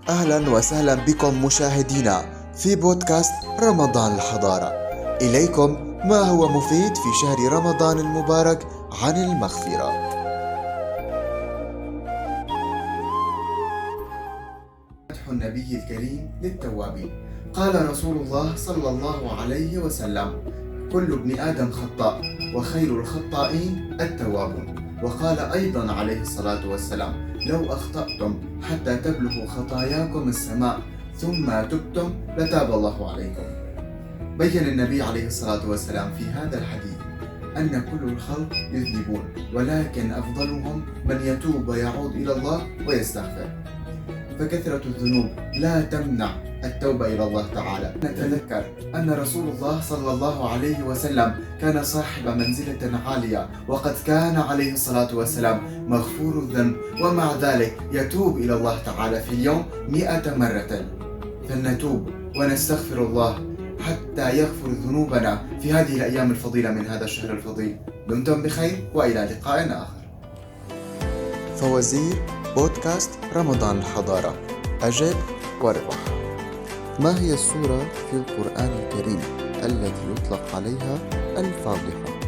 أهلا وسهلا بكم مشاهدينا في بودكاست رمضان الحضارة. إليكم ما هو مفيد في شهر رمضان المبارك عن المغفرة. مدح النبي الكريم للتوابين. قال رسول الله صلى الله عليه وسلم: كل ابن آدم خطاء وخير الخطائين التوابون. وقال أيضا عليه الصلاة والسلام: لو أخطأتم حتى تبلغوا خطاياكم السماء ثم تبتم لتاب الله عليكم. بين النبي عليه الصلاة والسلام في هذا الحديث أن كل الخلق يذنبون، ولكن أفضلهم من يتوب ويعود إلى الله ويستغفر. فكثرة الذنوب لا تمنع التوبة إلى الله تعالى. نتذكر أن رسول الله صلى الله عليه وسلم كان صاحب منزلة عالية، وقد كان عليه الصلاة والسلام مغفور الذنب، ومع ذلك يتوب إلى الله تعالى في اليوم 100 مرة. فلنتوب ونستغفر الله حتى يغفر ذنوبنا في هذه الأيام الفضيلة من هذا الشهر الفضيل. دمتم بخير وإلى لقاء آخر. فوزير بودكاست رمضان الحضارة، أجب واربح. ما هي السورة في القرآن الكريم التي يطلق عليها الفاضحة؟